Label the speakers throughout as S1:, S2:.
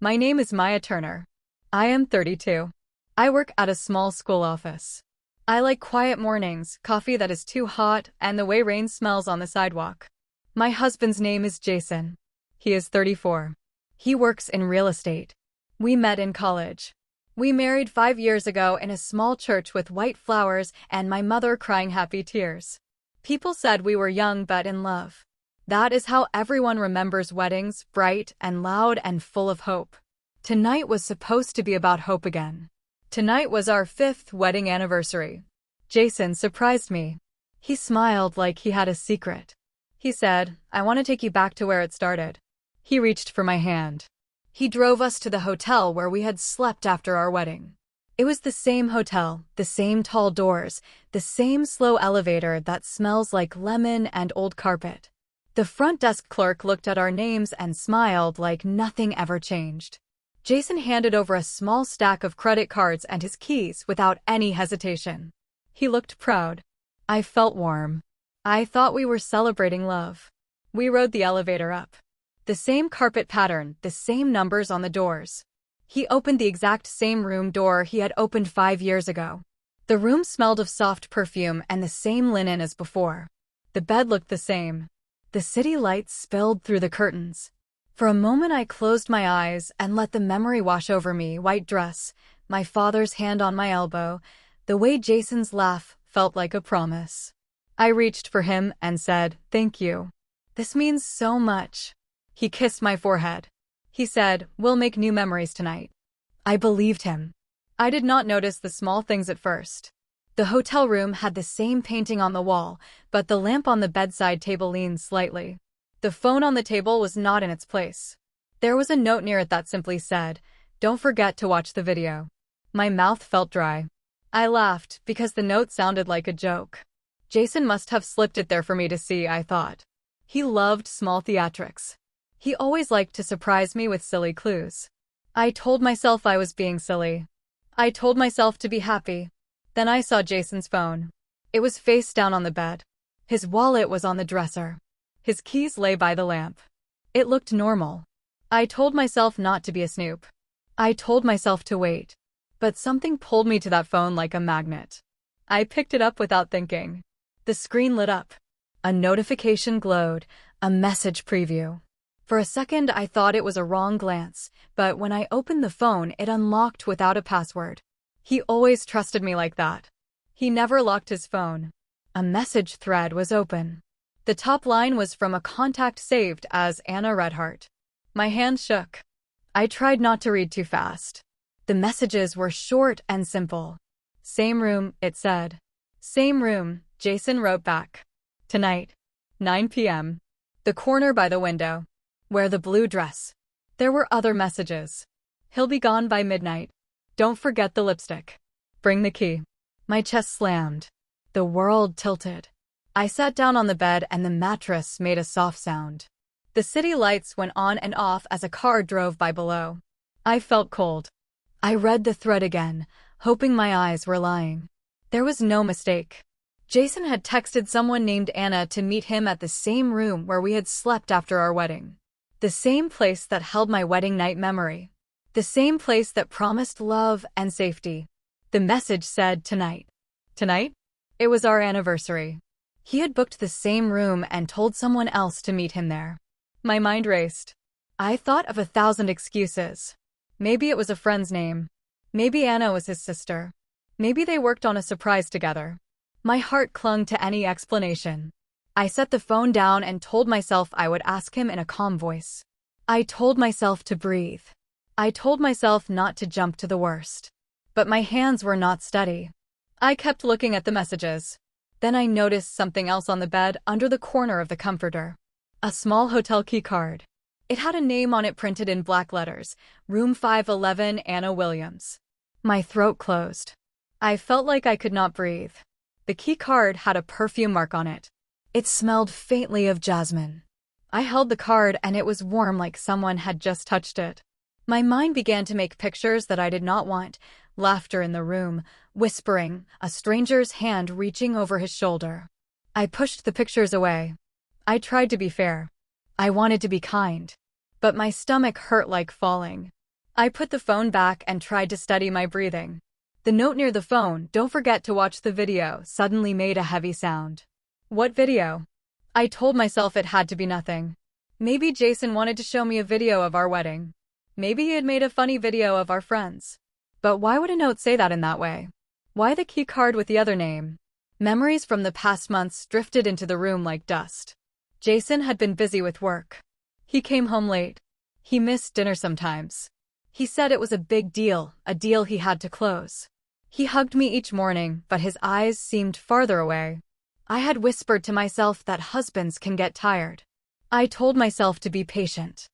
S1: My name is Maya Turner. I am 32. I work at a small school office. I like quiet mornings, coffee that is too hot, and the way rain smells on the sidewalk. My husband's name is Jason. He is 34. He works in real estate. We met in college. We married 5 years ago in a small church with white flowers and my mother crying happy tears. People said we were young but in love. That is how everyone remembers weddings, bright and loud and full of hope. Tonight was supposed to be about hope again. Tonight was our 5th wedding anniversary. Jason surprised me. He smiled like he had a secret. He said, "I want to take you back to where it started." He reached for my hand. He drove us to the hotel where we had slept after our wedding. It was the same hotel, the same tall doors, the same slow elevator that smells like lemon and old carpet. The front desk clerk looked at our names and smiled like nothing ever changed. Jason handed over a small stack of credit cards and his keys without any hesitation. He looked proud. I felt warm. I thought we were celebrating love. We rode the elevator up. The same carpet pattern, the same numbers on the doors. He opened the exact same room door he had opened 5 years ago. The room smelled of soft perfume and the same linen as before. The bed looked the same. The city lights spilled through the curtains. For a moment I closed my eyes and let the memory wash over me. White dress, my father's hand on my elbow, the way Jason's laugh felt like a promise. I reached for him and said, "Thank you. This means so much." He kissed my forehead. He said, "We'll make new memories tonight." I believed him. I did not notice the small things at first. The hotel room had the same painting on the wall, but the lamp on the bedside table leaned slightly. The phone on the table was not in its place. There was a note near it that simply said, "Don't forget to watch the video." My mouth felt dry. I laughed because the note sounded like a joke. Jason must have slipped it there for me to see, I thought. He loved small theatrics. He always liked to surprise me with silly clues. I told myself I was being silly. I told myself to be happy. Then I saw Jason's phone. It was face down on the bed. His wallet was on the dresser. His keys lay by the lamp. It looked normal. I told myself not to be a snoop. I told myself to wait. But something pulled me to that phone like a magnet. I picked it up without thinking. The screen lit up. A notification glowed, a message preview. For a second I thought it was a wrong glance, but when I opened the phone it unlocked without a password. He always trusted me like that. He never locked his phone. A message thread was open. The top line was from a contact saved as Anna Redhart. My hand shook. I tried not to read too fast. The messages were short and simple. "Same room," it said. "Same room," Jason wrote back. "Tonight. 9 p.m. The corner by the window. Wear the blue dress." There were other messages. "He'll be gone by midnight. Don't forget the lipstick. Bring the key." My chest slammed. The world tilted. I sat down on the bed and the mattress made a soft sound. The city lights went on and off as a car drove by below. I felt cold. I read the thread again, hoping my eyes were lying. There was no mistake. Jason had texted someone named Anna to meet him at the same room where we had slept after our wedding. The same place that held my wedding night memory. The same place that promised love and safety. The message said tonight. Tonight? It was our anniversary. He had booked the same room and told someone else to meet him there. My mind raced. I thought of 1,000 excuses. Maybe it was a friend's name. Maybe Anna was his sister. Maybe they worked on a surprise together. My heart clung to any explanation. I set the phone down and told myself I would ask him in a calm voice. I told myself to breathe. I told myself not to jump to the worst. But my hands were not steady. I kept looking at the messages. Then I noticed something else on the bed under the corner of the comforter. A small hotel key card. It had a name on it printed in black letters, Room 511, Anna Williams. My throat closed. I felt like I could not breathe. The key card had a perfume mark on it. It smelled faintly of jasmine. I held the card and it was warm like someone had just touched it. My mind began to make pictures that I did not want. Laughter in the room, whispering, a stranger's hand reaching over his shoulder. I pushed the pictures away. I tried to be fair. I wanted to be kind. But my stomach hurt like falling. I put the phone back and tried to steady my breathing. The note near the phone, "Don't forget to watch the video," suddenly made a heavy sound. What video? I told myself it had to be nothing. Maybe Jason wanted to show me a video of our wedding. Maybe he had made a funny video of our friends. But why would a note say that in that way? Why the key card with the other name? Memories from the past months drifted into the room like dust. Jason had been busy with work. He came home late. He missed dinner sometimes. He said it was a big deal, a deal he had to close. He hugged me each morning, but his eyes seemed farther away. I had whispered to myself that husbands can get tired. I told myself to be patient.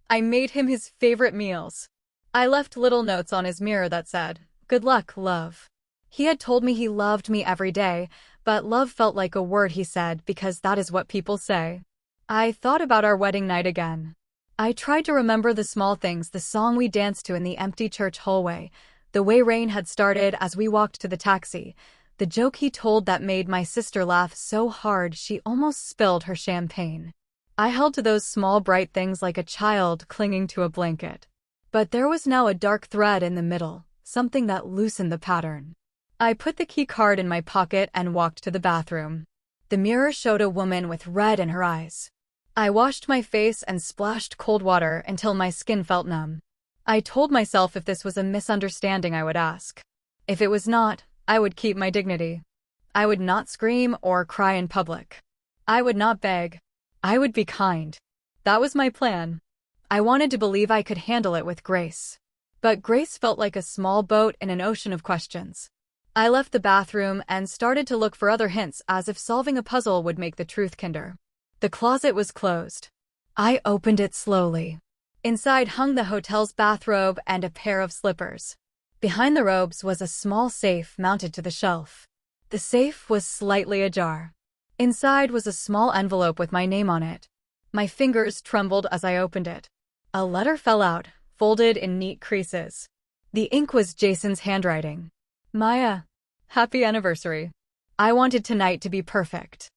S1: I made him his favorite meals. I left little notes on his mirror that said, "Good luck, love." He had told me he loved me every day, but love felt like a word he said because that is what people say. I thought about our wedding night again. I tried to remember the small things, the song we danced to in the empty church hallway, the way rain had started as we walked to the taxi, the joke he told that made my sister laugh so hard she almost spilled her champagne. I held to those small bright things like a child clinging to a blanket. But there was now a dark thread in the middle, something that loosened the pattern. I put the key card in my pocket and walked to the bathroom. The mirror showed a woman with red in her eyes. I washed my face and splashed cold water until my skin felt numb. I told myself if this was a misunderstanding I would ask. If it was not, I would keep my dignity. I would not scream or cry in public. I would not beg. I would be kind. That was my plan. I wanted to believe I could handle it with grace. But grace felt like a small boat in an ocean of questions. I left the bathroom and started to look for other hints as if solving a puzzle would make the truth kinder. The closet was closed. I opened it slowly. Inside hung the hotel's bathrobe and a pair of slippers. Behind the robes was a small safe mounted to the shelf. The safe was slightly ajar. Inside was a small envelope with my name on it. My fingers trembled as I opened it. A letter fell out, folded in neat creases. The ink was Jason's handwriting. "Maya, happy anniversary. I wanted tonight to be perfect.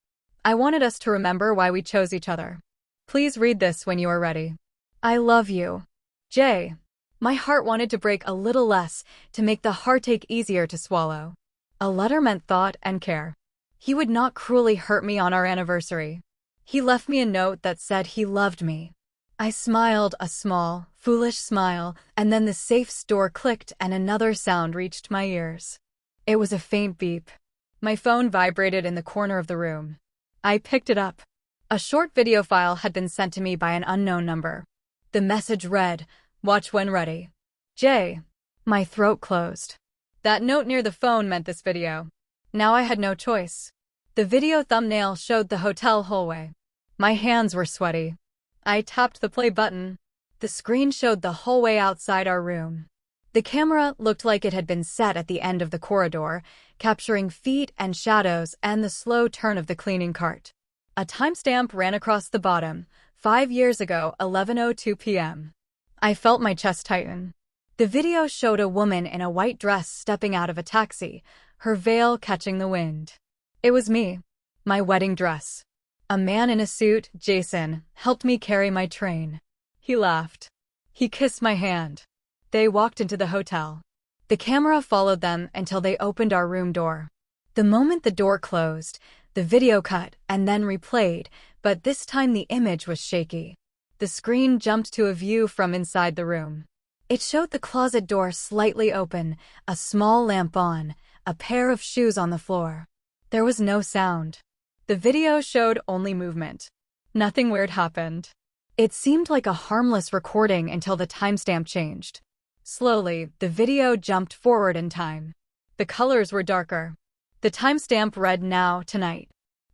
S1: I wanted us to remember why we chose each other. Please read this when you are ready. I love you. Jay." My heart wanted to break a little less, to make the heartache easier to swallow. A letter meant thought and care. He would not cruelly hurt me on our anniversary. He left me a note that said he loved me. I smiled, a small, foolish smile, and then the safe's door clicked and another sound reached my ears. It was a faint beep. My phone vibrated in the corner of the room. I picked it up. A short video file had been sent to me by an unknown number. The message read, "Watch when ready. Jay." My throat closed. That note near the phone meant this video. Now I had no choice. The video thumbnail showed the hotel hallway. My hands were sweaty. I tapped the play button. The screen showed the hallway outside our room. The camera looked like it had been set at the end of the corridor, capturing feet and shadows and the slow turn of the cleaning cart. A timestamp ran across the bottom, 5 years ago, 11:02 p.m. I felt my chest tighten. The video showed a woman in a white dress stepping out of a taxi, her veil catching the wind. It was me. My wedding dress. A man in a suit, Jason, helped me carry my train. He laughed. He kissed my hand. They walked into the hotel. The camera followed them until they opened our room door. The moment the door closed, the video cut and then replayed, but this time the image was shaky. The screen jumped to a view from inside the room. It showed the closet door slightly open, a small lamp on, a pair of shoes on the floor. There was no sound. The video showed only movement. Nothing weird happened. It seemed like a harmless recording until the timestamp changed. Slowly, the video jumped forward in time. The colors were darker. The timestamp read "Now, tonight."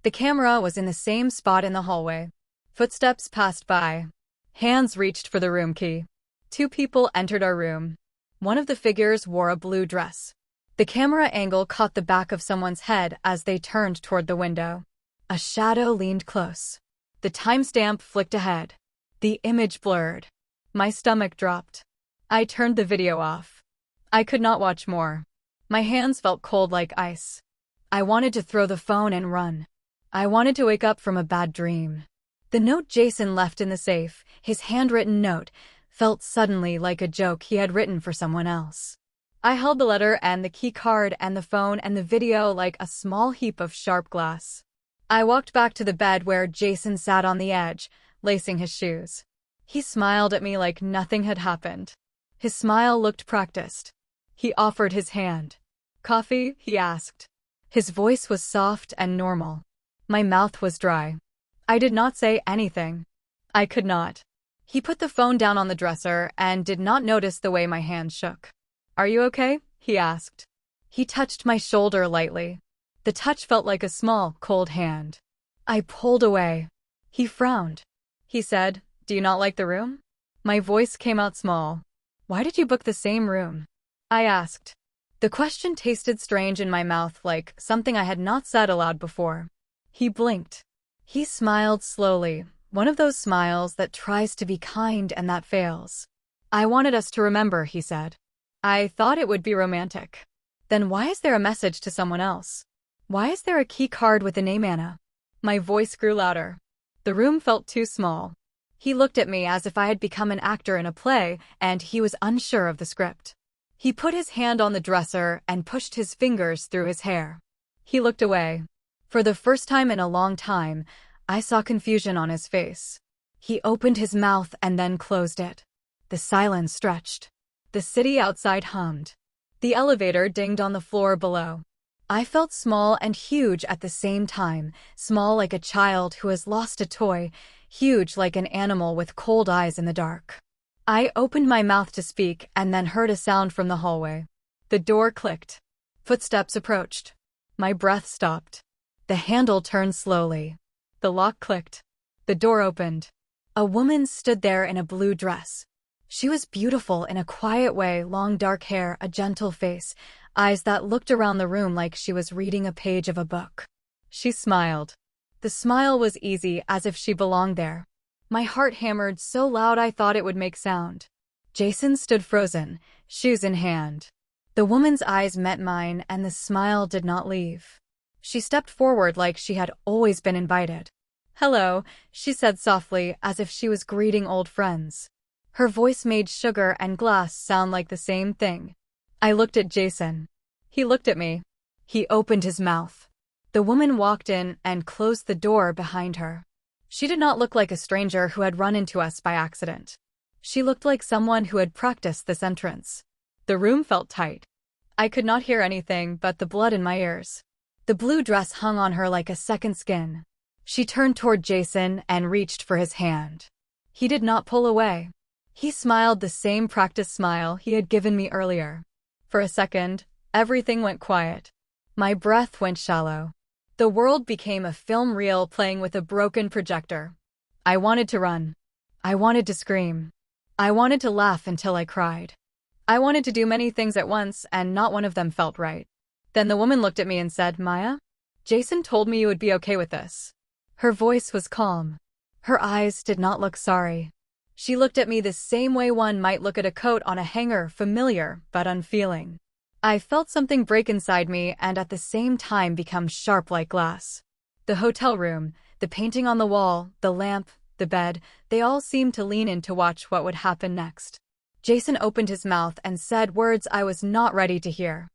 S1: The camera was in the same spot in the hallway. Footsteps passed by. Hands reached for the room key. 2 people entered our room. One of the figures wore a blue dress. The camera angle caught the back of someone's head as they turned toward the window. A shadow leaned close. The timestamp flicked ahead. The image blurred. My stomach dropped. I turned the video off. I could not watch more. My hands felt cold like ice. I wanted to throw the phone and run. I wanted to wake up from a bad dream. The note Jason left in the safe, his handwritten note, felt suddenly like a joke he had written for someone else. I held the letter and the key card and the phone and the video like a small heap of sharp glass. I walked back to the bed where Jason sat on the edge, lacing his shoes. He smiled at me like nothing had happened. His smile looked practiced. He offered his hand. "Coffee?" he asked. His voice was soft and normal. My mouth was dry. I did not say anything. I could not. He put the phone down on the dresser and did not notice the way my hand shook. "Are you okay?" he asked. He touched my shoulder lightly. The touch felt like a small, cold hand. I pulled away. He frowned. He said, "Do you not like the room?" My voice came out small. "Why did you book the same room?" I asked. The question tasted strange in my mouth, like something I had not said aloud before. He blinked. He smiled slowly, one of those smiles that tries to be kind and that fails. "I wanted us to remember," he said. "I thought it would be romantic." "Then why is there a message to someone else? Why is there a key card with the name Anna?" My voice grew louder. The room felt too small. He looked at me as if I had become an actor in a play, and he was unsure of the script. He put his hand on the dresser and pushed his fingers through his hair. He looked away. For the first time in a long time, I saw confusion on his face. He opened his mouth and then closed it. The silence stretched. The city outside hummed. The elevator dinged on the floor below. I felt small and huge at the same time, small like a child who has lost a toy, huge like an animal with cold eyes in the dark. I opened my mouth to speak and then heard a sound from the hallway. The door clicked. Footsteps approached. My breath stopped. The handle turned slowly. The lock clicked. The door opened. A woman stood there in a blue dress. She was beautiful in a quiet way, long dark hair, a gentle face, eyes that looked around the room like she was reading a page of a book. She smiled. The smile was easy, as if she belonged there. My heart hammered so loud I thought it would make sound. Jason stood frozen, shoes in hand. The woman's eyes met mine and the smile did not leave. She stepped forward like she had always been invited. "Hello," she said softly, as if she was greeting old friends. Her voice made sugar and glass sound like the same thing. I looked at Jason. He looked at me. He opened his mouth. The woman walked in and closed the door behind her. She did not look like a stranger who had run into us by accident. She looked like someone who had practiced this entrance. The room felt tight. I could not hear anything but the blood in my ears. The blue dress hung on her like a second skin. She turned toward Jason and reached for his hand. He did not pull away. He smiled the same practiced smile he had given me earlier. For a second, everything went quiet. My breath went shallow. The world became a film reel playing with a broken projector. I wanted to run. I wanted to scream. I wanted to laugh until I cried. I wanted to do many things at once, and not one of them felt right. Then the woman looked at me and said, "Maya, Jason told me you would be okay with this." Her voice was calm. Her eyes did not look sorry. She looked at me the same way one might look at a coat on a hanger, familiar but unfeeling. I felt something break inside me and at the same time become sharp like glass. The hotel room, the painting on the wall, the lamp, the bed, they all seemed to lean in to watch what would happen next. Jason opened his mouth and said words I was not ready to hear.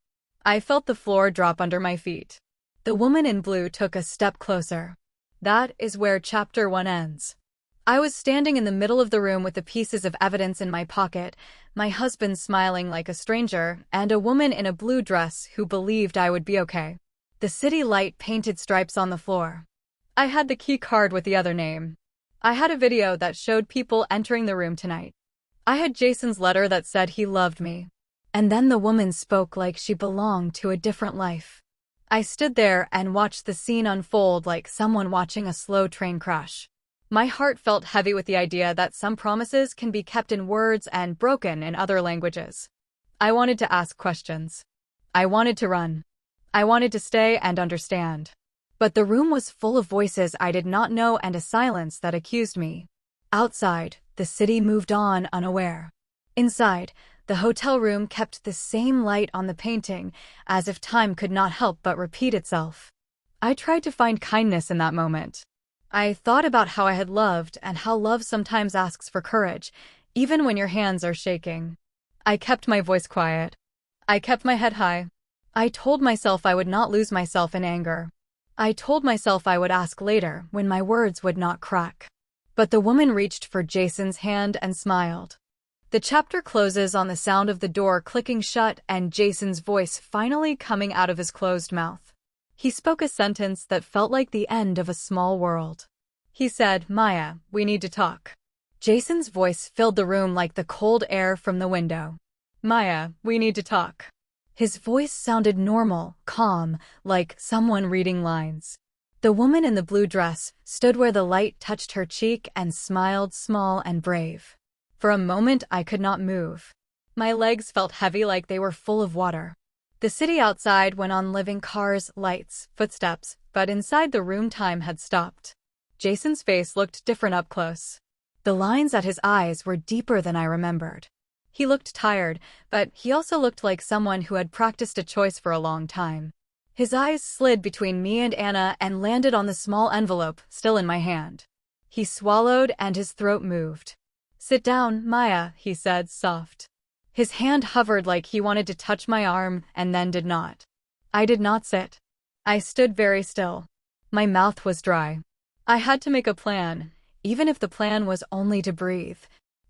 S1: I felt the floor drop under my feet. The woman in blue took a step closer. That is where Chapter 1 ends. I was standing in the middle of the room with the pieces of evidence in my pocket, my husband smiling like a stranger, and a woman in a blue dress who believed I would be okay. The city light painted stripes on the floor. I had the key card with the other name. I had a video that showed people entering the room tonight. I had Jason's letter that said he loved me. And then the woman spoke like she belonged to a different life. I stood there and watched the scene unfold like someone watching a slow train crash. My heart felt heavy with the idea that some promises can be kept in words and broken in other languages. I wanted to ask questions. I wanted to run. I wanted to stay and understand. But the room was full of voices I did not know and a silence that accused me. Outside, the city moved on unaware. Inside, the hotel room kept the same light on the painting, as if time could not help but repeat itself. I tried to find kindness in that moment. I thought about how I had loved and how love sometimes asks for courage, even when your hands are shaking. I kept my voice quiet. I kept my head high. I told myself I would not lose myself in anger. I told myself I would ask later when my words would not crack. But the woman reached for Jason's hand and smiled. The chapter closes on the sound of the door clicking shut and Jason's voice finally coming out of his closed mouth. He spoke a sentence that felt like the end of a small world. He said, "Maya, we need to talk." Jason's voice filled the room like the cold air from the window. "Maya, we need to talk." His voice sounded normal, calm, like someone reading lines. The woman in the blue dress stood where the light touched her cheek and smiled small and brave. For a moment I could not move. My legs felt heavy like they were full of water. The city outside went on living cars, lights, footsteps, but inside the room time had stopped. Jason's face looked different up close. The lines at his eyes were deeper than I remembered. He looked tired, but he also looked like someone who had practiced a choice for a long time. His eyes slid between me and Anna and landed on the small envelope still in my hand. He swallowed and his throat moved. "Sit down, Maya," he said, soft. His hand hovered like he wanted to touch my arm and then did not. I did not sit. I stood very still. My mouth was dry. I had to make a plan, even if the plan was only to breathe.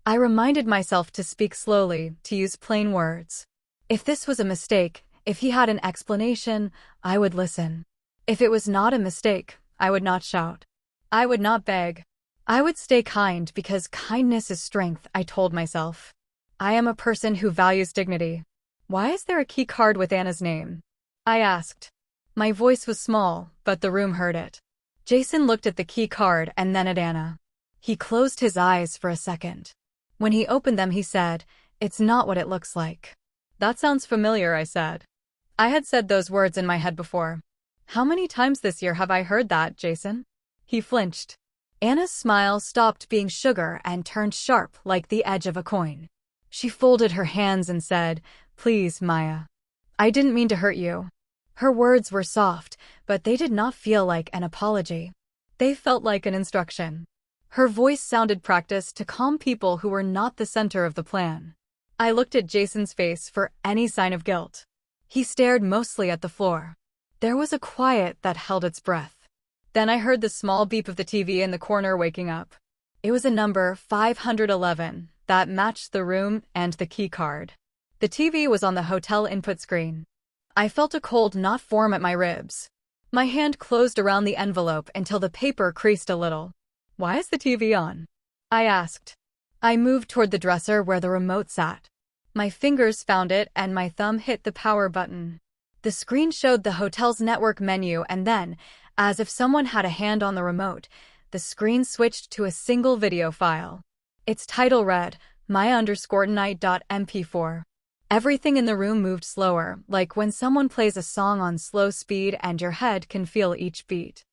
S1: I reminded myself to speak slowly, to use plain words. If this was a mistake, if he had an explanation, I would listen. If it was not a mistake, I would not shout. I would not beg. I would stay kind because kindness is strength, I told myself. I am a person who values dignity. "Why is there a key card with Anna's name?" I asked. My voice was small, but the room heard it. Jason looked at the key card and then at Anna. He closed his eyes for a second. When he opened them, he said, "It's not what it looks like." "That sounds familiar," I said. I had said those words in my head before. "How many times this year have I heard that, Jason?" He flinched. Anna's smile stopped being sugar and turned sharp like the edge of a coin. She folded her hands and said, "Please, Maya. I didn't mean to hurt you." Her words were soft, but they did not feel like an apology. They felt like an instruction. Her voice sounded practiced to calm people who were not the center of the plan. I looked at Jason's face for any sign of guilt. He stared mostly at the floor. There was a quiet that held its breath. Then I heard the small beep of the TV in the corner waking up. It was a number 511 that matched the room and the key card. The TV was on the hotel input screen. I felt a cold knot form at my ribs. My hand closed around the envelope until the paper creased a little. "Why is the TV on?" I asked. I moved toward the dresser where the remote sat. My fingers found it and my thumb hit the power button. The screen showed the hotel's network menu and then, as if someone had a hand on the remote, the screen switched to a single video file. Its title read, Maya_tonight.mp4. Everything in the room moved slower, like when someone plays a song on slow speed and your head can feel each beat.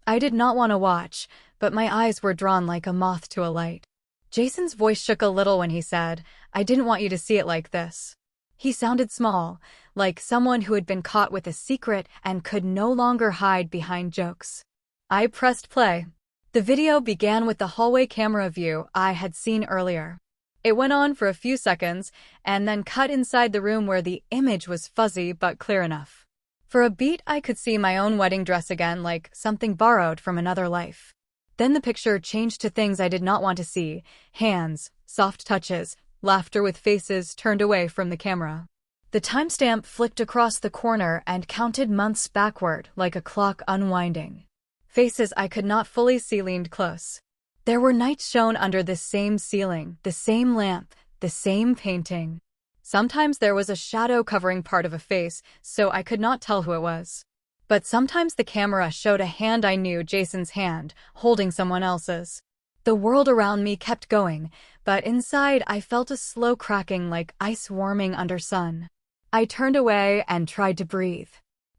S1: I did not want to watch, but my eyes were drawn like a moth to a light. Jason's voice shook a little when he said, "I didn't want you to see it like this." He sounded small, like someone who had been caught with a secret and could no longer hide behind jokes. I pressed play. The video began with the hallway camera view I had seen earlier. It went on for a few seconds and then cut inside the room where the image was fuzzy but clear enough. For a beat, I could see my own wedding dress again, like something borrowed from another life. Then the picture changed to things I did not want to see: hands, soft touches, laughter with faces turned away from the camera. The timestamp flicked across the corner and counted months backward like a clock unwinding. Faces I could not fully see leaned close. There were nights shown under this same ceiling, the same lamp, the same painting. Sometimes there was a shadow covering part of a face, so I could not tell who it was. But sometimes the camera showed a hand I knew, Jason's hand, holding someone else's. The world around me kept going, but inside I felt a slow cracking like ice warming under sun. I turned away and tried to breathe.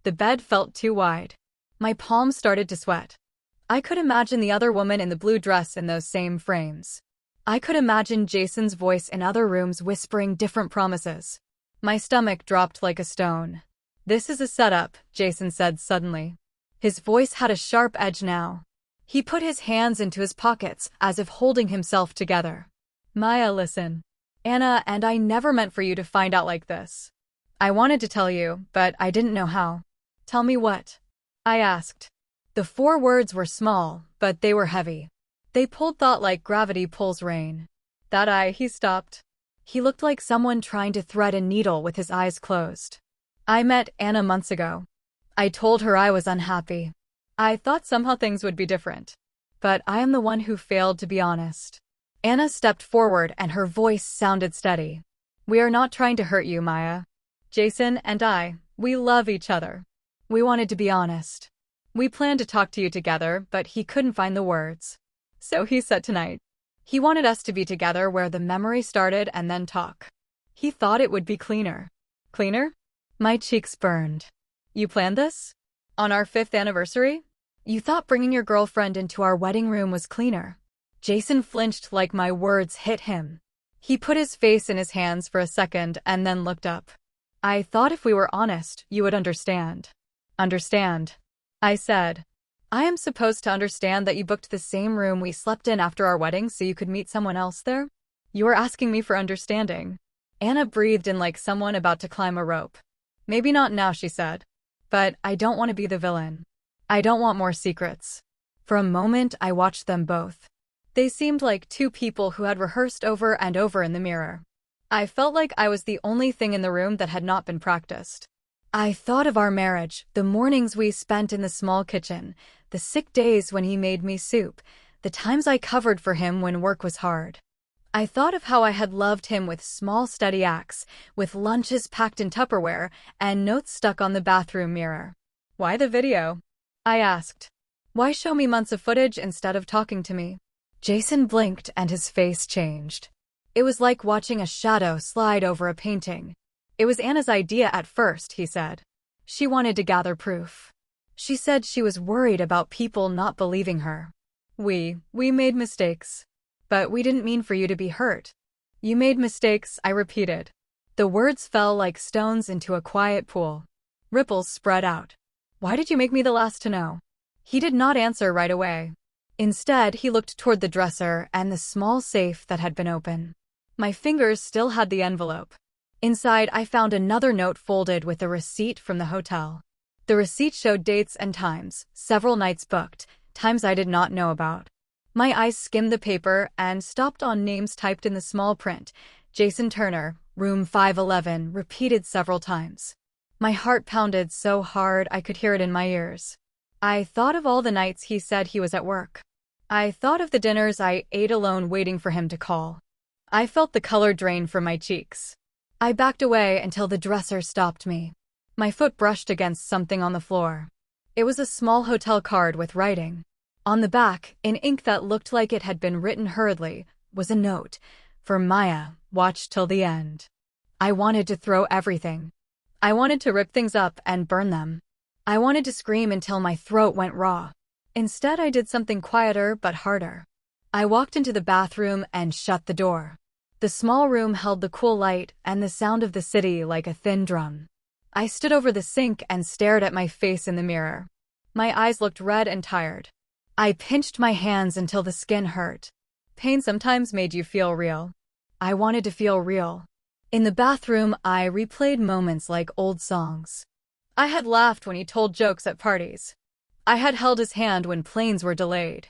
S1: The bed felt too wide. My palms started to sweat. I could imagine the other woman in the blue dress in those same frames. I could imagine Jason's voice in other rooms whispering different promises. My stomach dropped like a stone. "This is a setup," Jason said suddenly. His voice had a sharp edge now. He put his hands into his pockets as if holding himself together. Maya, listen. Anna and I never meant for you to find out like this. I wanted to tell you, but I didn't know how. Tell me what? I asked. The 4 words were small, but they were heavy. They pulled thought like gravity pulls rain. He stopped. He looked like someone trying to thread a needle with his eyes closed. I met Anna months ago. I told her I was unhappy. I thought somehow things would be different. But I am the one who failed to be honest. Anna stepped forward and her voice sounded steady. We are not trying to hurt you, Maya. Jason and I, we love each other. We wanted to be honest. We planned to talk to you together, but he couldn't find the words. So he said tonight. He wanted us to be together where the memory started and then talk. He thought it would be cleaner. Cleaner? My cheeks burned. You planned this? On our 5th anniversary? You thought bringing your girlfriend into our wedding room was cleaner. Jason flinched like my words hit him. He put his face in his hands for a second and then looked up. I thought if we were honest, you would understand. Understand? I said. I am supposed to understand that you booked the same room we slept in after our wedding so you could meet someone else there? You are asking me for understanding. Anna breathed in like someone about to climb a rope. Maybe not now, she said. But I don't want to be the villain. I don't want more secrets. For a moment, I watched them both. They seemed like 2 people who had rehearsed over and over in the mirror. I felt like I was the only thing in the room that had not been practiced. I thought of our marriage, the mornings we spent in the small kitchen, the sick days when he made me soup, the times I covered for him when work was hard. I thought of how I had loved him with small steady acts, with lunches packed in Tupperware, and notes stuck on the bathroom mirror. Why the video? I asked. Why show me months of footage instead of talking to me? Jason blinked and his face changed. It was like watching a shadow slide over a painting. It was Anna's idea at first, he said. She wanted to gather proof. She said she was worried about people not believing her. We made mistakes. But we didn't mean for you to be hurt. You made mistakes, I repeated. The words fell like stones into a quiet pool. Ripples spread out. Why did you make me the last to know? He did not answer right away. Instead, he looked toward the dresser and the small safe that had been open. My fingers still had the envelope. Inside, I found another note folded with a receipt from the hotel. The receipt showed dates and times, several nights booked, times I did not know about. My eyes skimmed the paper and stopped on names typed in the small print. Jason Turner, room 511, repeated several times. My heart pounded so hard I could hear it in my ears. I thought of all the nights he said he was at work. I thought of the dinners I ate alone waiting for him to call. I felt the color drain from my cheeks. I backed away until the dresser stopped me. My foot brushed against something on the floor. It was a small hotel card with writing. On the back, in ink that looked like it had been written hurriedly, was a note. For Maya, watch till the end. I wanted to throw everything. I wanted to rip things up and burn them. I wanted to scream until my throat went raw. Instead, I did something quieter but harder. I walked into the bathroom and shut the door. The small room held the cool light and the sound of the city like a thin drum. I stood over the sink and stared at my face in the mirror. My eyes looked red and tired. I pinched my hands until the skin hurt. Pain sometimes made you feel real. I wanted to feel real. In the bathroom, I replayed moments like old songs. I had laughed when he told jokes at parties. I had held his hand when planes were delayed.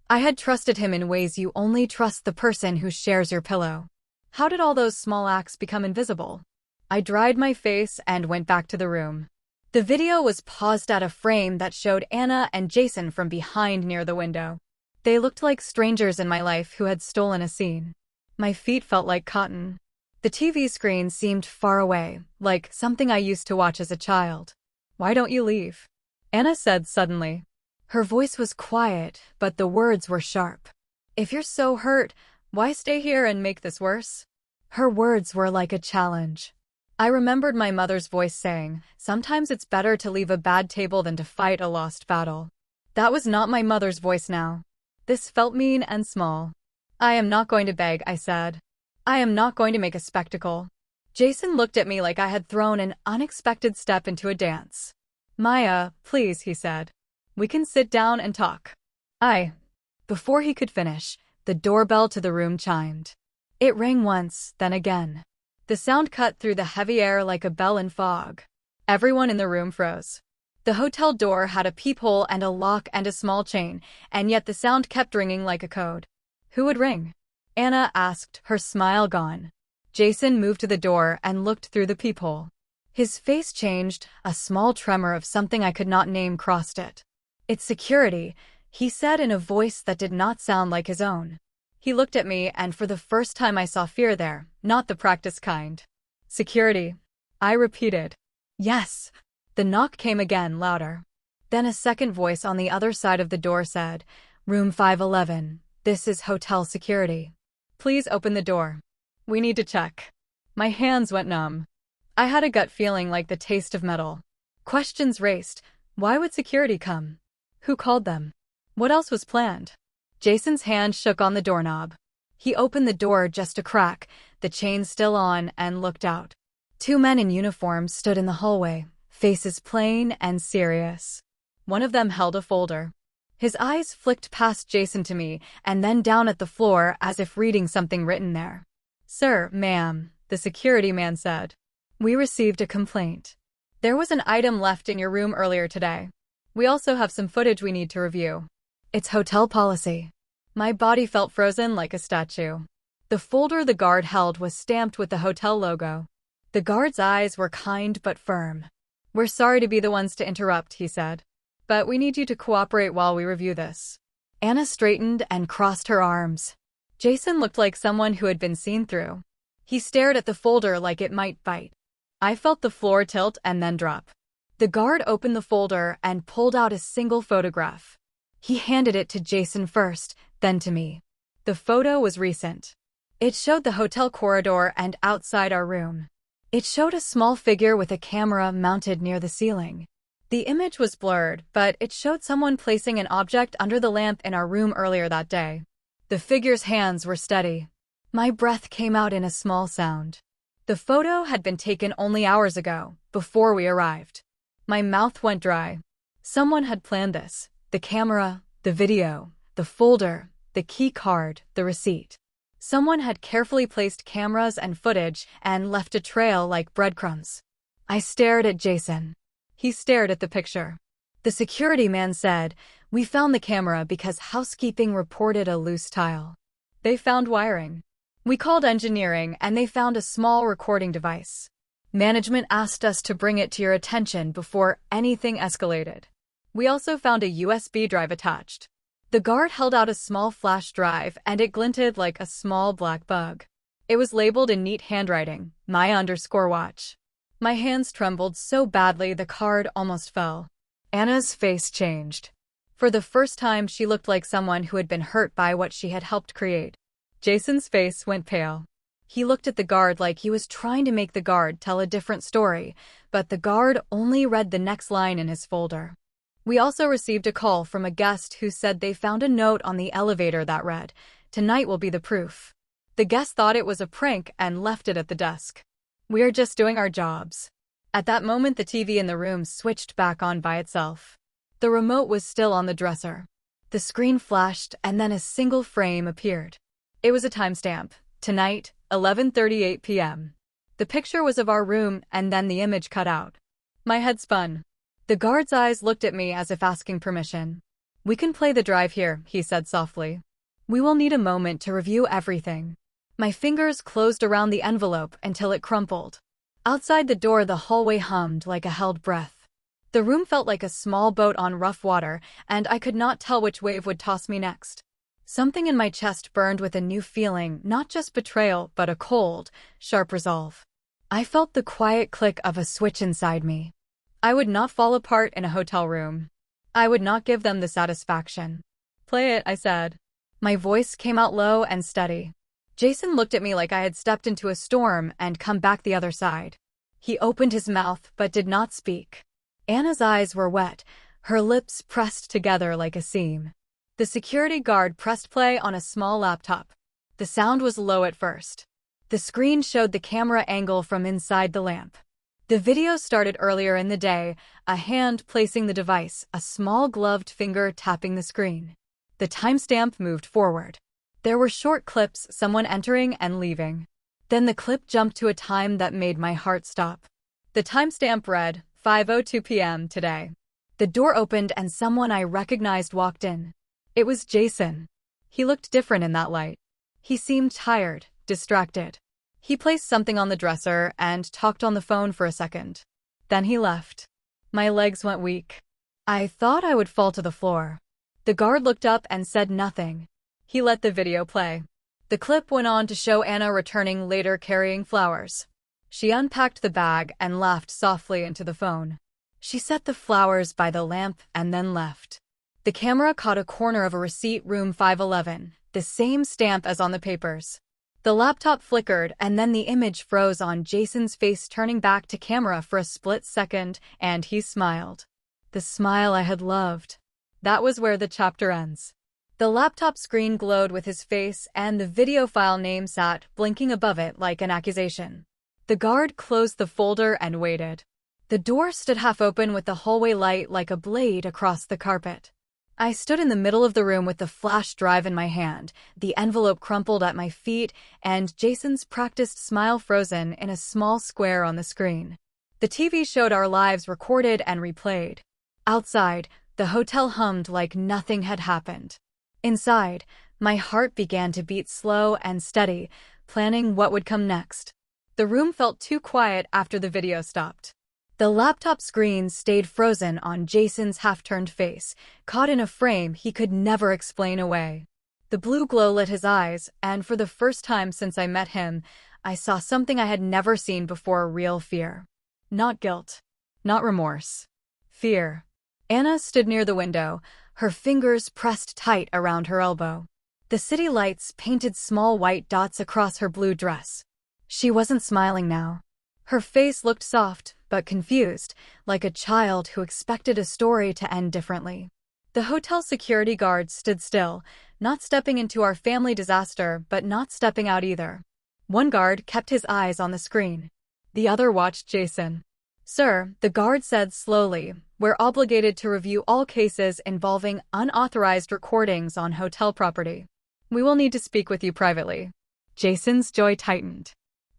S1: I had trusted him in ways you only trust the person who shares your pillow. How did all those small acts become invisible? I dried my face and went back to the room. The video was paused at a frame that showed Anna and Jason from behind near the window. They looked like strangers in my life who had stolen a scene. My feet felt like cotton. The TV screen seemed far away, like something I used to watch as a child. Why don't you leave? Anna said suddenly. Her voice was quiet, but the words were sharp. If you're so hurt, why stay here and make this worse? Her words were like a challenge. I remembered my mother's voice saying, sometimes it's better to leave a bad table than to fight a lost battle. That was not my mother's voice now. This felt mean and small. I am not going to beg, I said. I am not going to make a spectacle. Jason looked at me like I had thrown an unexpected step into a dance. Maya, please, he said. We can sit down and talk. Before he could finish, the doorbell to the room chimed. It rang once, then again. The sound cut through the heavy air like a bell in fog. Everyone in the room froze. The hotel door had a peephole and a lock and a small chain, and yet the sound kept ringing like a code. Who would ring? Anna asked, her smile gone. Jason moved to the door and looked through the peephole. His face changed, a small tremor of something I could not name crossed it. "It's security," he said in a voice that did not sound like his own. He looked at me, and for the first time I saw fear there, not the practiced kind. "Security," I repeated. "Yes." The knock came again, louder. Then a second voice on the other side of the door said, "Room 511, this is hotel security. Please open the door. We need to check." My hands went numb. I had a gut feeling like the taste of metal. Questions raced. Why would security come? Who called them? What else was planned? Jason's hand shook on the doorknob. He opened the door just a crack, the chain still on, and looked out. Two men in uniforms stood in the hallway, faces plain and serious. One of them held a folder. His eyes flicked past Jason to me, and then down at the floor as if reading something written there. "Sir, ma'am," the security man said. "We received a complaint. There was an item left in your room earlier today. We also have some footage we need to review. It's hotel policy." My body felt frozen like a statue. The folder the guard held was stamped with the hotel logo. The guard's eyes were kind but firm. "We're sorry to be the ones to interrupt," he said, "but we need you to cooperate while we review this." Anna straightened and crossed her arms. Jason looked like someone who had been seen through. He stared at the folder like it might bite. I felt the floor tilt and then drop. The guard opened the folder and pulled out a single photograph. He handed it to Jason first, then to me. The photo was recent. It showed the hotel corridor and outside our room. It showed a small figure with a camera mounted near the ceiling. The image was blurred, but it showed someone placing an object under the lamp in our room earlier that day. The figure's hands were steady. My breath came out in a small sound. The photo had been taken only hours ago, before we arrived. My mouth went dry. Someone had planned this. The camera, the video, the folder, the key card, the receipt. Someone had carefully placed cameras and footage and left a trail like breadcrumbs. I stared at Jason. He stared at the picture. The security man said, "We found the camera because housekeeping reported a loose tile. They found wiring. We called engineering and they found a small recording device. Management asked us to bring it to your attention before anything escalated. We also found a USB drive attached." The guard held out a small flash drive and it glinted like a small black bug. It was labeled in neat handwriting, "My_watch." My hands trembled so badly the card almost fell. Anna's face changed. For the first time she looked like someone who had been hurt by what she had helped create. Jason's face went pale. He looked at the guard like he was trying to make the guard tell a different story, but the guard only read the next line in his folder. We also received a call from a guest who said they found a note on the elevator that read, "Tonight will be the proof." The guest thought it was a prank and left it at the desk. We are just doing our jobs. At that moment the TV in the room switched back on by itself. The remote was still on the dresser. The screen flashed and then a single frame appeared. It was a timestamp. Tonight, 11:38 p.m. The picture was of our room and then the image cut out. My head spun. The guard's eyes looked at me as if asking permission. "We can play the drive here," he said softly. "We will need a moment to review everything." My fingers closed around the envelope until it crumpled. Outside the door the hallway hummed like a held breath. The room felt like a small boat on rough water, and I could not tell which wave would toss me next. Something in my chest burned with a new feeling, not just betrayal, but a cold, sharp resolve. I felt the quiet click of a switch inside me. I would not fall apart in a hotel room. I would not give them the satisfaction. "Play it," I said. My voice came out low and steady. Jason looked at me like I had stepped into a storm and come back the other side. He opened his mouth but did not speak. Anna's eyes were wet, her lips pressed together like a seam. The security guard pressed play on a small laptop. The sound was low at first. The screen showed the camera angle from inside the lamp. The video started earlier in the day, a hand placing the device, a small gloved finger tapping the screen. The timestamp moved forward. There were short clips, someone entering and leaving. Then the clip jumped to a time that made my heart stop. The timestamp read, 5:02 p.m. today. The door opened and someone I recognized walked in. It was Jason. He looked different in that light. He seemed tired, distracted. He placed something on the dresser and talked on the phone for a second. Then he left. My legs went weak. I thought I would fall to the floor. The guard looked up and said nothing. He let the video play. The clip went on to show Anna returning later carrying flowers. She unpacked the bag and laughed softly into the phone. She set the flowers by the lamp and then left. The camera caught a corner of a receipt, room 511, the same stamp as on the papers. The laptop flickered and then the image froze on Jason's face, turning back to camera for a split second, and he smiled. The smile I had loved. That was where the chapter ends. The laptop screen glowed with his face and the video file name sat blinking above it like an accusation. The guard closed the folder and waited. The door stood half open with the hallway light like a blade across the carpet. I stood in the middle of the room with the flash drive in my hand, the envelope crumpled at my feet, and Jason's practiced smile frozen in a small square on the screen. The TV showed our lives recorded and replayed. Outside, the hotel hummed like nothing had happened. Inside, my heart began to beat slow and steady, planning what would come next. The room felt too quiet after the video stopped. The laptop screen stayed frozen on Jason's half-turned face, caught in a frame he could never explain away. The blue glow lit his eyes, and for the first time since I met him, I saw something I had never seen before: real fear. Not guilt. Not remorse. Fear. Anna stood near the window, her fingers pressed tight around her elbow. The city lights painted small white dots across her blue dress. She wasn't smiling now. Her face looked soft, but confused, like a child who expected a story to end differently. The hotel security guard stood still, not stepping into our family disaster, but not stepping out either. One guard kept his eyes on the screen. The other watched Jason. "Sir," the guard said slowly, "we're obligated to review all cases involving unauthorized recordings on hotel property. We will need to speak with you privately." Jason's jaw tightened.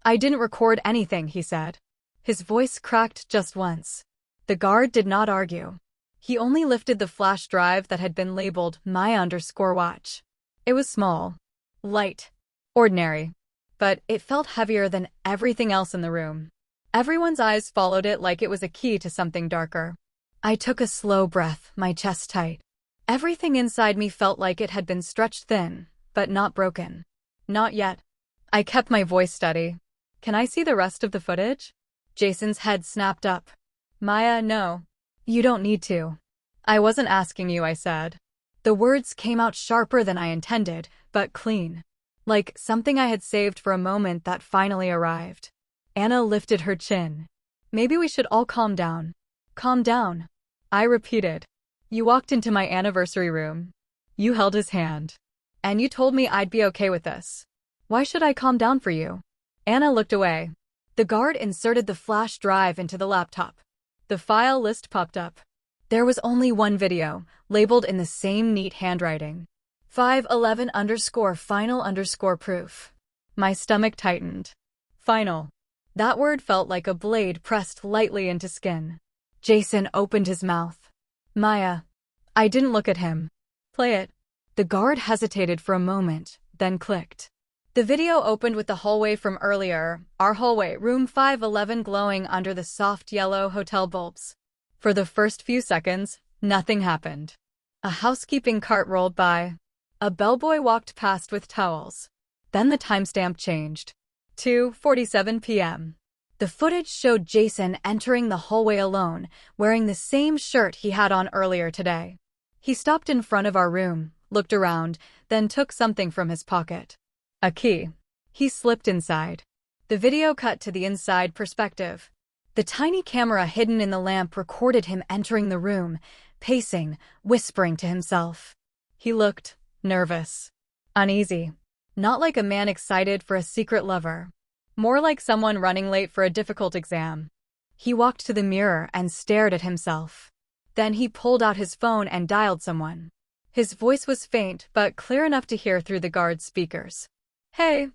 S1: "I didn't record anything," he said. His voice cracked just once. The guard did not argue. He only lifted the flash drive that had been labeled my_watch. It was small, light, ordinary, but it felt heavier than everything else in the room. Everyone's eyes followed it like it was a key to something darker. I took a slow breath, my chest tight. Everything inside me felt like it had been stretched thin, but not broken. Not yet. I kept my voice steady. "Can I see the rest of the footage?" Jason's head snapped up. "Maya, no. You don't need to." "I wasn't asking you," I said. The words came out sharper than I intended, but clean. Like something I had saved for a moment that finally arrived. Anna lifted her chin. "Maybe we should all calm down." "Calm down," I repeated. "You walked into my anniversary room. You held his hand. And you told me I'd be okay with this. Why should I calm down for you?" Anna looked away. The guard inserted the flash drive into the laptop. The file list popped up. There was only one video, labeled in the same neat handwriting. 511_final_proof. My stomach tightened. Final. That word felt like a blade pressed lightly into skin. Jason opened his mouth. "Maya." I didn't look at him. "Play it." The guard hesitated for a moment, then clicked. The video opened with the hallway from earlier, our hallway, room 511, glowing under the soft yellow hotel bulbs. For the first few seconds, nothing happened. A housekeeping cart rolled by. A bellboy walked past with towels. Then the timestamp changed. 2:47 p.m. The footage showed Jason entering the hallway alone, wearing the same shirt he had on earlier today. He stopped in front of our room, looked around, then took something from his pocket. A key. He slipped inside. The video cut to the inside perspective. The tiny camera hidden in the lamp recorded him entering the room, pacing, whispering to himself. He looked nervous, uneasy. Not like a man excited for a secret lover. More like someone running late for a difficult exam. He walked to the mirror and stared at himself. Then he pulled out his phone and dialed someone. His voice was faint but clear enough to hear through the guard's speakers. Hey,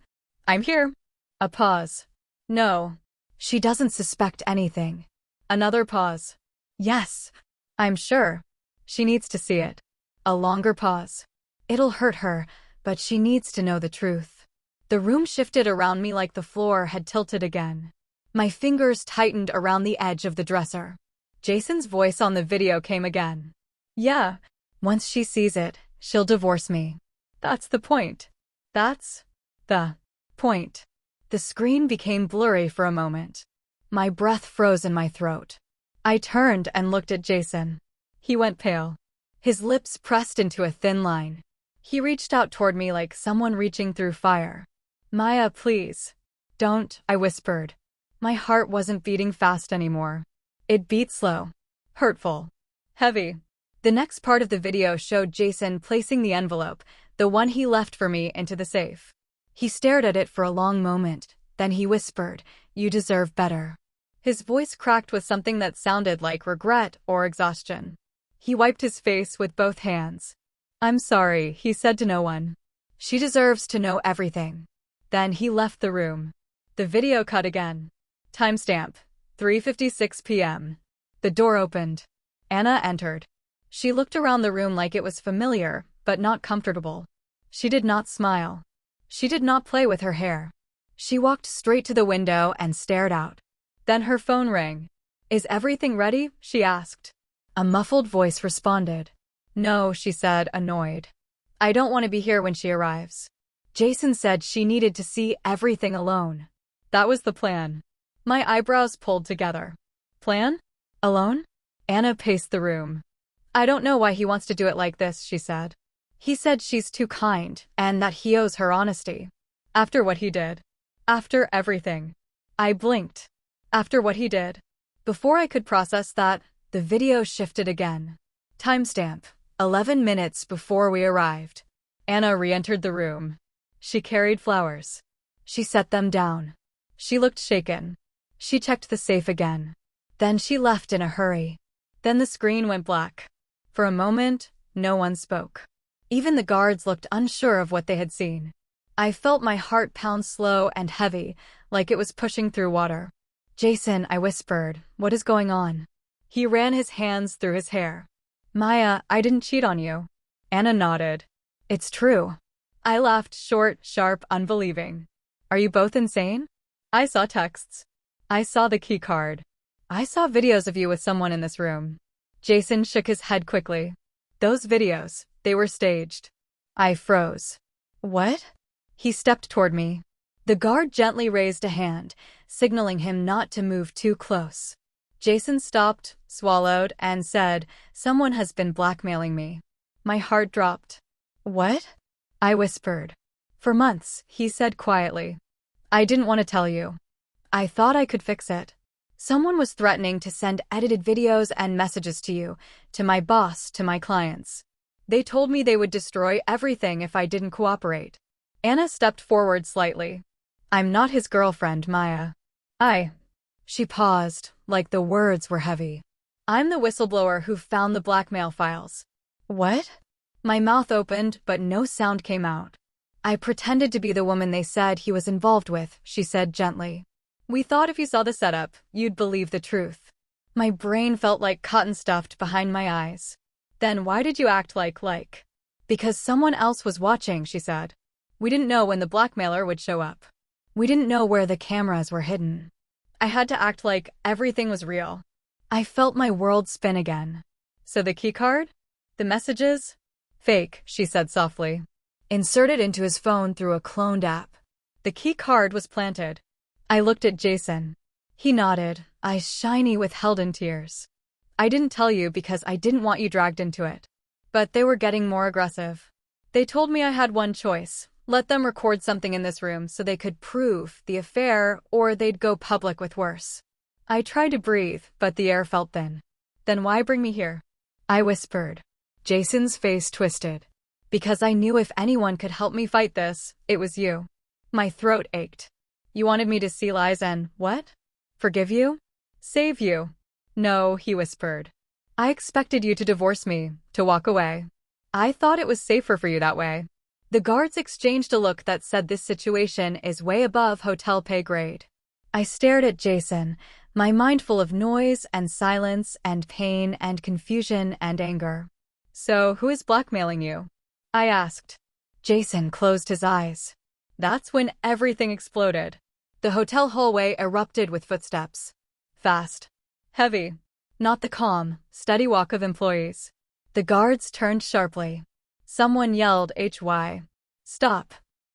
S1: I'm here. A pause. No. She doesn't suspect anything. Another pause. Yes. I'm sure. She needs to see it. A longer pause. It'll hurt her, but she needs to know the truth. The room shifted around me like the floor had tilted again. My fingers tightened around the edge of the dresser. Jason's voice on the video came again. Yeah. Once she sees it, she'll divorce me. That's the point. That's the point. The screen became blurry for a moment. My breath froze in my throat. I turned and looked at Jason. He went pale. His lips pressed into a thin line. He reached out toward me like someone reaching through fire. Maya, please. Don't, I whispered. My heart wasn't beating fast anymore. It beat slow. Hurtful. Heavy. The next part of the video showed Jason placing the envelope, the one he left for me, into the safe. He stared at it for a long moment, then he whispered, "You deserve better." His voice cracked with something that sounded like regret or exhaustion. He wiped his face with both hands. "I'm sorry," he said to no one. "She deserves to know everything." Then he left the room. The video cut again. Timestamp, 3:56 p.m. The door opened. Anna entered. She looked around the room like it was familiar, but not comfortable. She did not smile. She did not play with her hair. She walked straight to the window and stared out. Then her phone rang. "Is everything ready?" she asked. A muffled voice responded. "No," she said, annoyed. "I don't want to be here when she arrives." Jason said she needed to see everything alone. That was the plan. My eyebrows pulled together. Plan? Alone? Anna paced the room. "I don't know why he wants to do it like this," she said. "He said she's too kind, and that he owes her honesty. After what he did. After everything." I blinked. After what he did. Before I could process that, the video shifted again. Timestamp, 11 minutes before we arrived. Anna re-entered the room. She carried flowers. She set them down. She looked shaken. She checked the safe again. Then she left in a hurry. Then the screen went black. For a moment, no one spoke. Even the guards looked unsure of what they had seen. I felt my heart pound slow and heavy, like it was pushing through water. "Jason," I whispered, "what is going on?" He ran his hands through his hair. "Maya, I didn't cheat on you." Anna nodded. "It's true." I laughed, short, sharp, unbelieving. "Are you both insane?" "I saw texts. I saw the key card. I saw videos of you with someone in this room." Jason shook his head quickly. "Those videos, they were staged." I froze. "What?" He stepped toward me. The guard gently raised a hand, signaling him not to move too close. Jason stopped, swallowed, and said, "Someone has been blackmailing me." My heart dropped. "What?" I whispered. "For months," he said quietly. "I didn't want to tell you. I thought I could fix it. Someone was threatening to send edited videos and messages to you, to my boss, to my clients. They told me they would destroy everything if I didn't cooperate." Anna stepped forward slightly. "I'm not his girlfriend, Maya. She paused, like the words were heavy. "I'm the whistleblower who found the blackmail files." "What?" My mouth opened, but no sound came out. "I pretended to be the woman they said he was involved with," she said gently. "We thought if you saw the setup, you'd believe the truth." My brain felt like cotton stuffed behind my eyes. "Then why did you act like? "Because someone else was watching," she said. "We didn't know when the blackmailer would show up. We didn't know where the cameras were hidden. I had to act like everything was real." I felt my world spin again. "So the keycard? The messages?" "Fake," she said softly. "Inserted into his phone through a cloned app." The keycard was planted. I looked at Jason. He nodded, eyes shiny with held-in tears. "I didn't tell you because I didn't want you dragged into it. But they were getting more aggressive. They told me I had one choice. Let them record something in this room so they could prove the affair, or they'd go public with worse." I tried to breathe, but the air felt thin. "Then why bring me here?" I whispered. Jason's face twisted. "Because I knew if anyone could help me fight this, it was you." My throat ached. "You wanted me to see lies and, what? Forgive you? Save you?" "No," he whispered. "I expected you to divorce me, to walk away." I thought it was safer for you that way. The guards exchanged a look that said this situation is way above hotel pay grade. I stared at Jason, my mind full of noise and silence and pain and confusion and anger. So, who is blackmailing you? I asked. Jason closed his eyes. That's when everything exploded. The hotel hallway erupted with footsteps. Fast. Heavy. Not the calm, steady walk of employees. The guards turned sharply. Someone yelled HY. Stop.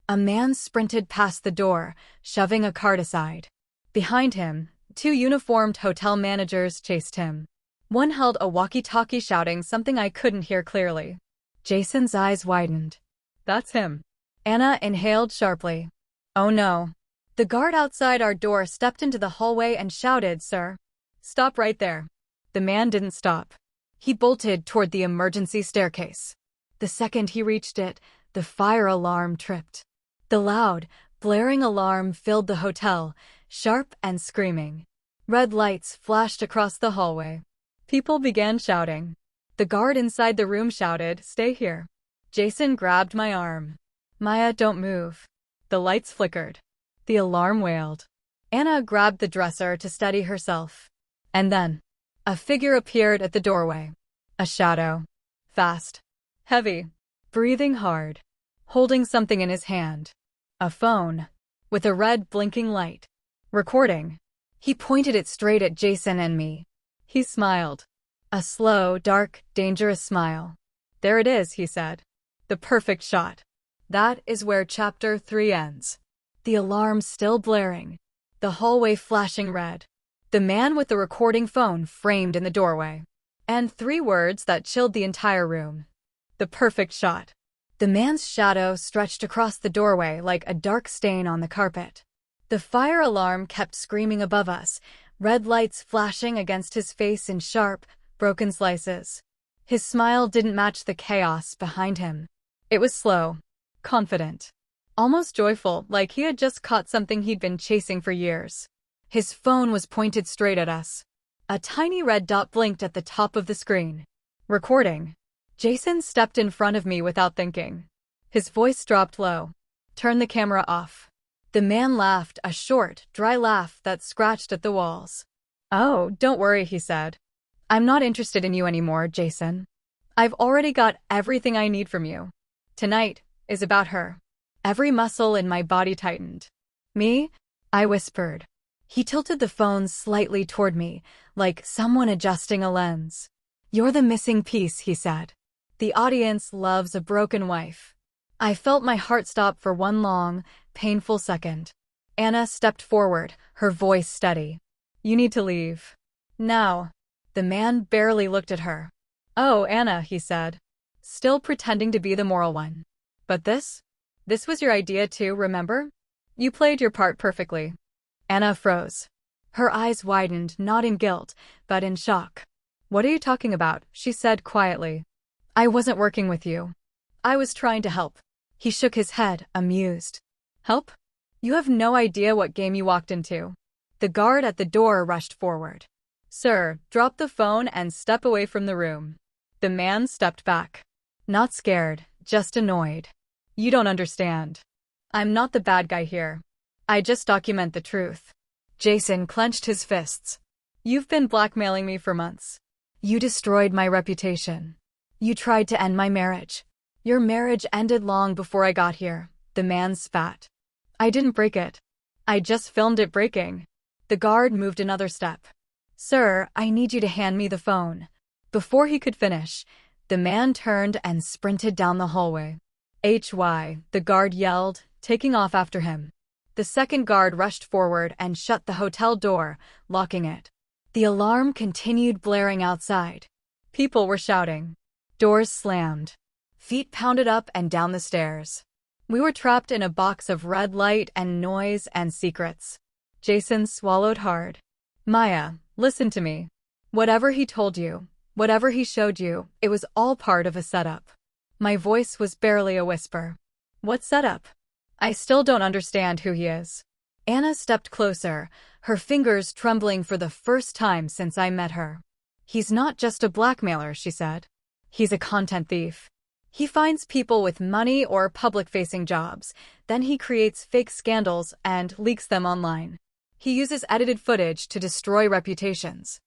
S1: A man sprinted past the door, shoving a cart aside. Behind him, 2 uniformed hotel managers chased him. One held a walkie-talkie shouting something I couldn't hear clearly. Jason's eyes widened. That's him. Anna inhaled sharply. Oh no. The guard outside our door stepped into the hallway and shouted, Sir. Stop right there. The man didn't stop. He bolted toward the emergency staircase. The second he reached it, the fire alarm tripped. The loud, blaring alarm filled the hotel, sharp and screaming. Red lights flashed across the hallway. People began shouting. The guard inside the room shouted, Stay here. Jason grabbed my arm. Maya, don't move. The lights flickered. The alarm wailed. Anna grabbed the dresser to steady herself. And then, a figure appeared at the doorway. A shadow. Fast. Heavy. Breathing hard. Holding something in his hand. A phone. With a red blinking light. Recording. He pointed it straight at Jason and me. He smiled. A slow, dark, dangerous smile. There it is, he said. The perfect shot. That is where Chapter 3 ends. The alarm still blaring. The hallway flashing red. The man with the recording phone framed in the doorway. And 3 words that chilled the entire room. The perfect shot. The man's shadow stretched across the doorway like a dark stain on the carpet. The fire alarm kept screaming above us, red lights flashing against his face in sharp, broken slices. His smile didn't match the chaos behind him. It was slow, confident, almost joyful, like he had just caught something he'd been chasing for years. His phone was pointed straight at us. A tiny red dot blinked at the top of the screen. Recording. Jason stepped in front of me without thinking. His voice dropped low. Turn the camera off. The man laughed, a short, dry laugh that scratched at the walls. Oh, don't worry, he said. I'm not interested in you anymore, Jason. I've already got everything I need from you. Tonight is about her. Every muscle in my body tightened. Me? I whispered. He tilted the phone slightly toward me, like someone adjusting a lens. You're the missing piece, he said. The audience loves a broken wife. I felt my heart stop for one long, painful second. Anna stepped forward, her voice steady. You need to leave. Now. The man barely looked at her. Oh, Anna, he said, still pretending to be the moral one. But this was your idea too, remember? You played your part perfectly. Anna froze. Her eyes widened, not in guilt, but in shock. What are you talking about? She said quietly. I wasn't working with you. I was trying to help. He shook his head, amused. Help? You have no idea what game you walked into. The guard at the door rushed forward. Sir, drop the phone and step away from the room. The man stepped back. Not scared, just annoyed. You don't understand. I'm not the bad guy here. I just document the truth. Jason clenched his fists. You've been blackmailing me for months. You destroyed my reputation. You tried to end my marriage. Your marriage ended long before I got here. The man spat. I didn't break it. I just filmed it breaking. The guard moved another step. Sir, I need you to hand me the phone. Before he could finish, the man turned and sprinted down the hallway. HY, the guard yelled, taking off after him. The second guard rushed forward and shut the hotel door, locking it. The alarm continued blaring outside. People were shouting. Doors slammed. Feet pounded up and down the stairs. We were trapped in a box of red light and noise and secrets. Jason swallowed hard. Maya, listen to me. Whatever he told you, whatever he showed you, it was all part of a setup. My voice was barely a whisper. What setup? I still don't understand who he is. Anna stepped closer, her fingers trembling for the first time since I met her. He's not just a blackmailer, she said. He's a content thief. He finds people with money or public-facing jobs, then he creates fake scandals and leaks them online. He uses edited footage to destroy reputations.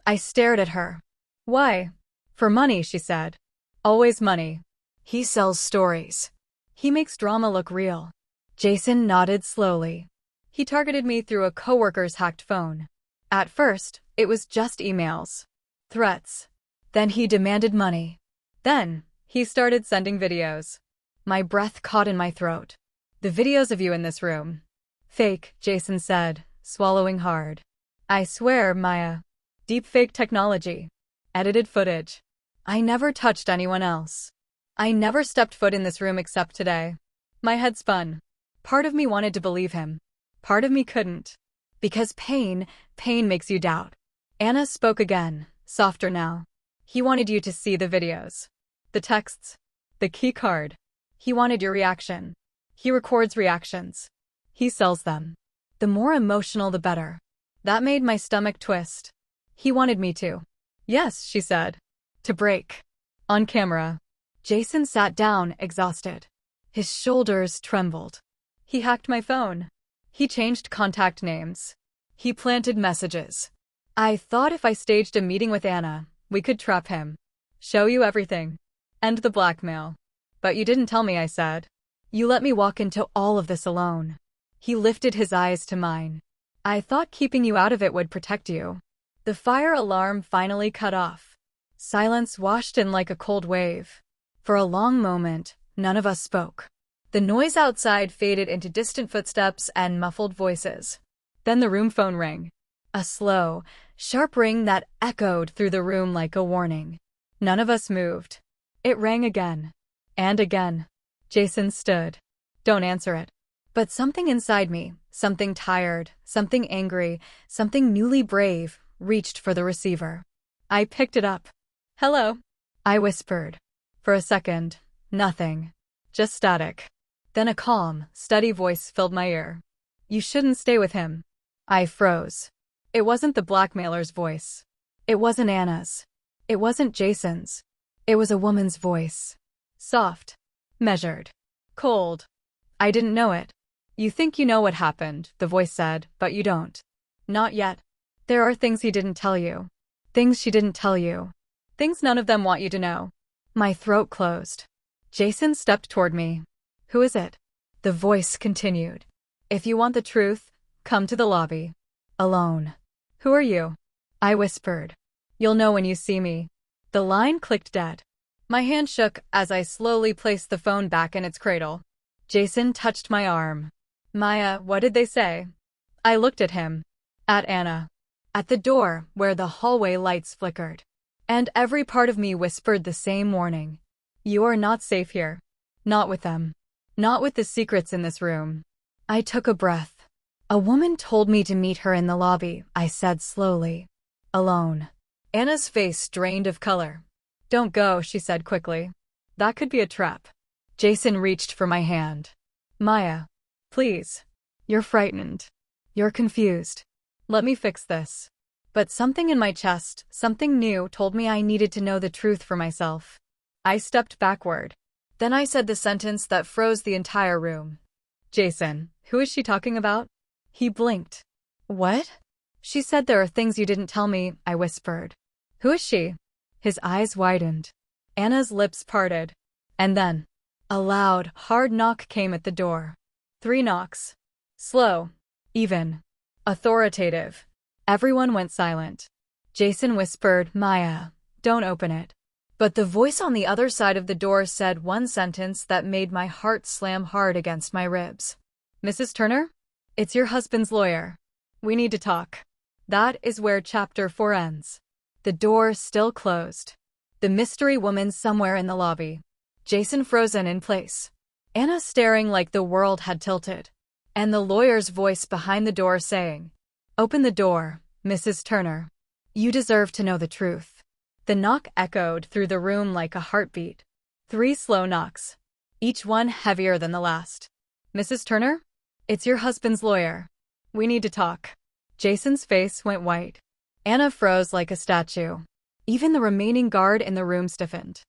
S1: I stared at her. Why? For money, she said. Always money. He sells stories. He makes drama look real. Jason nodded slowly. He targeted me through a coworker's hacked phone. At first, it was just emails. Threats. Then he demanded money. Then, he started sending videos. My breath caught in my throat. The videos of you in this room. Fake, Jason said, swallowing hard. I swear, Maya. Deepfake technology. Edited footage. I never touched anyone else. I never stepped foot in this room except today. My head spun. Part of me wanted to believe him. Part of me couldn't. Because pain makes you doubt. Anna spoke again, softer now. He wanted you to see the videos. The texts. The key card. He wanted your reaction. He records reactions. He sells them. The more emotional, the better. That made my stomach twist. He wanted me to. Yes, she said. To break. On camera. Jason sat down, exhausted. His shoulders trembled. He hacked my phone. He changed contact names. He planted messages. I thought if I staged a meeting with Anna, we could trap him. Show you everything. End the blackmail. But you didn't tell me, I said. You let me walk into all of this alone. He lifted his eyes to mine. I thought keeping you out of it would protect you. The fire alarm finally cut off. Silence washed in like a cold wave. For a long moment, none of us spoke. The noise outside faded into distant footsteps and muffled voices. Then the room phone rang. A slow, sharp ring that echoed through the room like a warning. None of us moved. It rang again. And again. Jason stood. Don't answer it. But something inside me, something tired, something angry, something newly brave, reached for the receiver. I picked it up. Hello, I whispered. For a second, nothing. Just static. Then a calm, steady voice filled my ear. You shouldn't stay with him. I froze. It wasn't the blackmailer's voice. It wasn't Anna's. It wasn't Jason's. It was a woman's voice. Soft. Measured. Cold. I didn't know it. You think you know what happened, the voice said, but you don't. Not yet. There are things he didn't tell you. Things she didn't tell you. Things none of them want you to know. My throat closed. Jason stepped toward me. Who is it? The voice continued. If you want the truth, come to the lobby. Alone. Who are you? I whispered. You'll know when you see me. The line clicked dead. My hand shook as I slowly placed the phone back in its cradle. Jason touched my arm. Maya, what did they say? I looked at him. At Anna. At the door, where the hallway lights flickered. And every part of me whispered the same warning. You are not safe here. Not with them. Not with the secrets in this room. I took a breath. A woman told me to meet her in the lobby, I said slowly. Alone. Anna's face drained of color. Don't go, she said quickly. That could be a trap. Jason reached for my hand. Maya. Please. You're frightened. You're confused. Let me fix this. But something in my chest, something new, told me I needed to know the truth for myself. I stepped backward. Then I said the sentence that froze the entire room. Jason, who is she talking about? He blinked. What? She said there are things you didn't tell me, I whispered. Who is she? His eyes widened. Anna's lips parted. And then, a loud, hard knock came at the door. 3 knocks. Slow. Even. Authoritative. Everyone went silent. Jason whispered, Maya, don't open it. But the voice on the other side of the door said one sentence that made my heart slam hard against my ribs. Mrs. Turner? It's your husband's lawyer. We need to talk. That is where chapter 4 ends. The door still closed. The mystery woman somewhere in the lobby. Jason frozen in place. Anna staring like the world had tilted. And the lawyer's voice behind the door saying, Open the door, Mrs. Turner. You deserve to know the truth. The knock echoed through the room like a heartbeat. 3 slow knocks. Each one heavier than the last. Mrs. Turner? It's your husband's lawyer. We need to talk. Jason's face went white. Anna froze like a statue. Even the remaining guard in the room stiffened.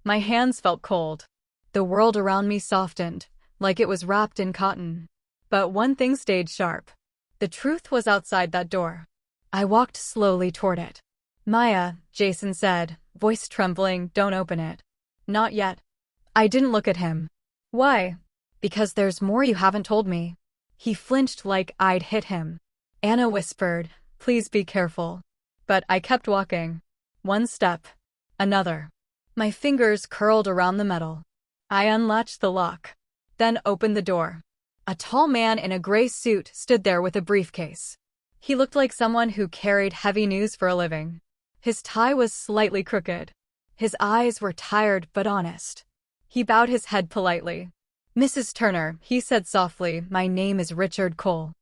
S1: My hands felt cold. The world around me softened, like it was wrapped in cotton. But one thing stayed sharp. The truth was outside that door. I walked slowly toward it. Maya, Jason said, voice trembling, don't open it. Not yet. I didn't look at him. Why? Because there's more you haven't told me. He flinched like I'd hit him. Anna whispered, please be careful. But I kept walking. One step. Another. My fingers curled around the metal. I unlatched the lock. Then opened the door. A tall man in a gray suit stood there with a briefcase. He looked like someone who carried heavy news for a living. His tie was slightly crooked. His eyes were tired but honest. He bowed his head politely. Mrs. Turner, he said softly, my name is Richard Cole.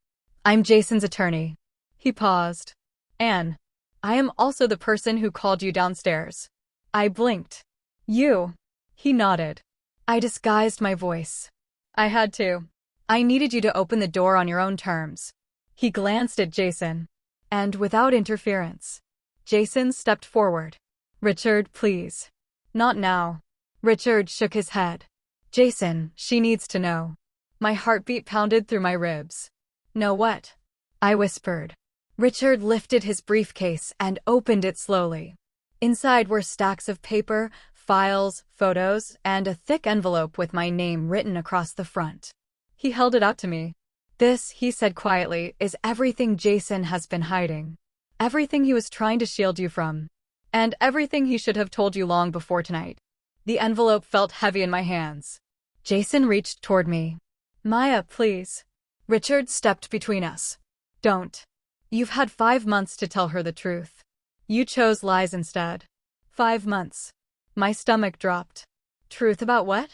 S1: I'm Jason's attorney. He paused. Anne, I am also the person who called you downstairs. I blinked. You? He nodded. I disguised my voice. I had to. I needed you to open the door on your own terms. He glanced at Jason. And without interference. Jason stepped forward. Richard, please. Not now. Richard shook his head. Jason, she needs to know. My heartbeat pounded through my ribs. Know what? I whispered. Richard lifted his briefcase and opened it slowly. Inside were stacks of paper, files, photos, and a thick envelope with my name written across the front. He held it out to me. This, he said quietly, is everything Jason has been hiding. Everything he was trying to shield you from. And everything he should have told you long before tonight. The envelope felt heavy in my hands. Jason reached toward me. Maya, please. Richard stepped between us. Don't. You've had 5 months to tell her the truth. You chose lies instead. 5 months. My stomach dropped. Truth about what?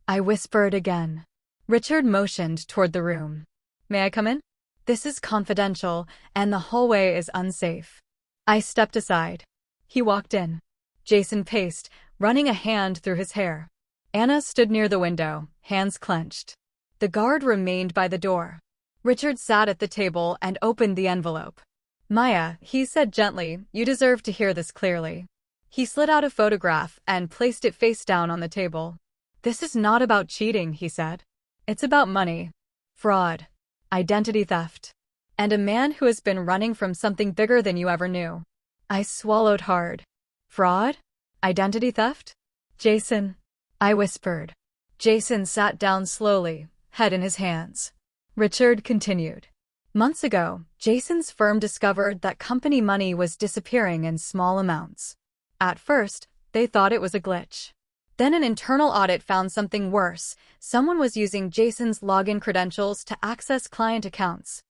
S1: I whispered again. Richard motioned toward the room. May I come in? This is confidential, and the hallway is unsafe. I stepped aside. He walked in. Jason paced, running a hand through his hair. Anna stood near the window, hands clenched. The guard remained by the door. Richard sat at the table and opened the envelope. Maya, he said gently, you deserve to hear this clearly. He slid out a photograph and placed it face down on the table. This is not about cheating, he said. It's about money, fraud, identity theft, and a man who has been running from something bigger than you ever knew. I swallowed hard. Fraud? Identity theft? Jason? I whispered. Jason sat down slowly, head in his hands. Richard continued. Months ago, Jason's firm discovered that company money was disappearing in small amounts. At first, they thought it was a glitch. Then an internal audit found something worse. Someone was using Jason's login credentials to access client accounts.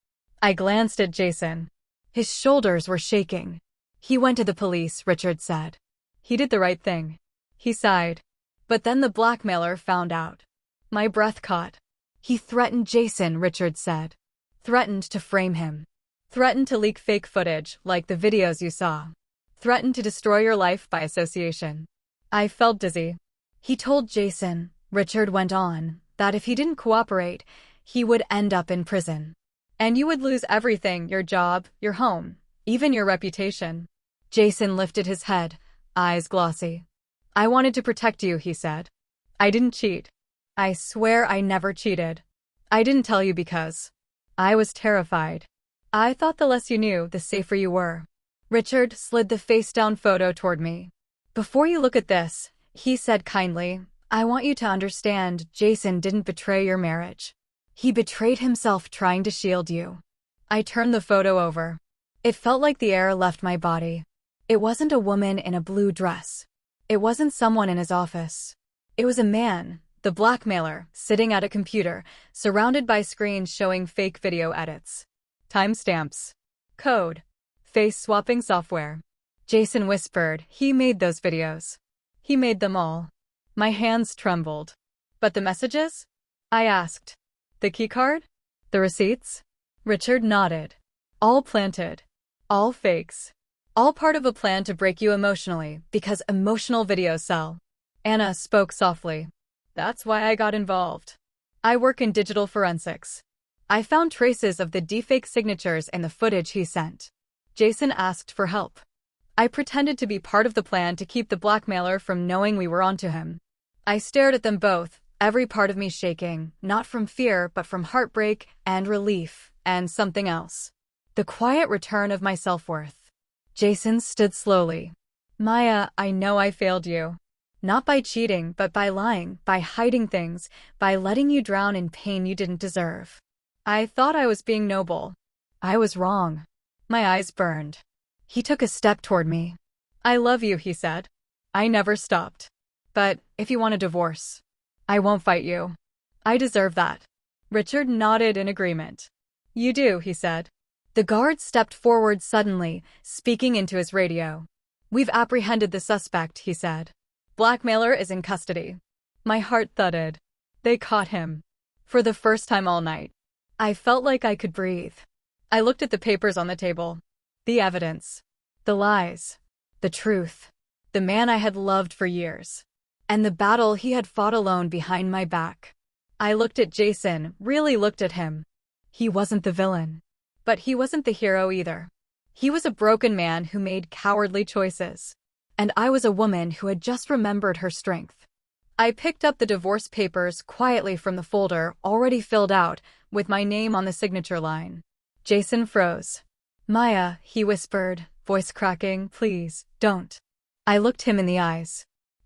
S1: I glanced at Jason. His shoulders were shaking. He went to the police, Richard said. He did the right thing. He sighed. But then the blackmailer found out. My breath caught. He threatened Jason, Richard said. Threatened to frame him. Threatened to leak fake footage, like the videos you saw. Threatened to destroy your life by association. I felt dizzy. He told Jason, Richard went on, that if he didn't cooperate, he would end up in prison. And you would lose everything, your job, your home, even your reputation. Jason lifted his head, eyes glossy. I wanted to protect you, he said. I didn't cheat. I swear I never cheated. I didn't tell you because I was terrified. I thought the less you knew, the safer you were. Richard slid the face-down photo toward me. Before you look at this, he said kindly, I want you to understand Jason didn't betray your marriage. He betrayed himself trying to shield you. I turned the photo over. It felt like the air left my body. It wasn't a woman in a blue dress. It wasn't someone in his office. It was a man, the blackmailer, sitting at a computer, surrounded by screens showing fake video edits. Timestamps. Code. Face-swapping software. Jason whispered, he made those videos. He made them all. My hands trembled. But the messages? I asked. The keycard? The receipts? Richard nodded. All planted. All fakes. All part of a plan to break you emotionally, because emotional videos sell. Anna spoke softly. That's why I got involved. I work in digital forensics. I found traces of the deepfake signatures in the footage he sent. Jason asked for help. I pretended to be part of the plan to keep the blackmailer from knowing we were onto him. I stared at them both, every part of me shaking, not from fear but from heartbreak and relief and something else. The quiet return of my self-worth. Jason stood slowly. Maya, I know I failed you. Not by cheating, but by lying, by hiding things, by letting you drown in pain you didn't deserve. I thought I was being noble. I was wrong. My eyes burned. He took a step toward me. I love you, he said. I never stopped. But if you want a divorce, I won't fight you. I deserve that. Richard nodded in agreement. You do, he said. The guard stepped forward suddenly, speaking into his radio. We've apprehended the suspect, he said. Blackmailer is in custody. My heart thudded. They caught him. For the first time all night. I felt like I could breathe. I looked at the papers on the table. The evidence. The lies. The truth. The man I had loved for years. And the battle he had fought alone behind my back. I looked at Jason, really looked at him. He wasn't the villain. But he wasn't the hero either. He was a broken man who made cowardly choices. And I was a woman who had just remembered her strength. I picked up the divorce papers quietly from the folder already filled out, with my name on the signature line. Jason froze. Maya, he whispered, voice cracking, please, don't. I looked him in the eyes.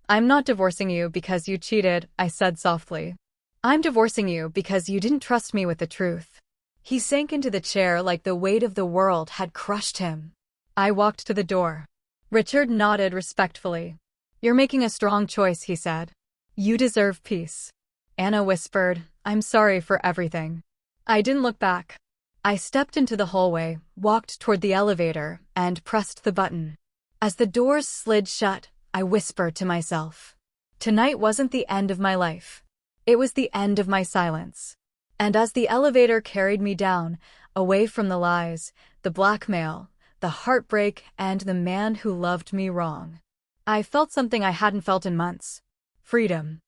S1: I'm not divorcing you because you cheated, I said softly. I'm divorcing you because you didn't trust me with the truth. He sank into the chair like the weight of the world had crushed him. I walked to the door. Richard nodded respectfully. You're making a strong choice, he said. You deserve peace. Anna whispered, I'm sorry for everything. I didn't look back. I stepped into the hallway, walked toward the elevator, and pressed the button. As the doors slid shut, I whispered to myself. Tonight wasn't the end of my life. It was the end of my silence. And as the elevator carried me down, away from the lies, the blackmail, the heartbreak, and the man who loved me wrong, I felt something I hadn't felt in months. Freedom.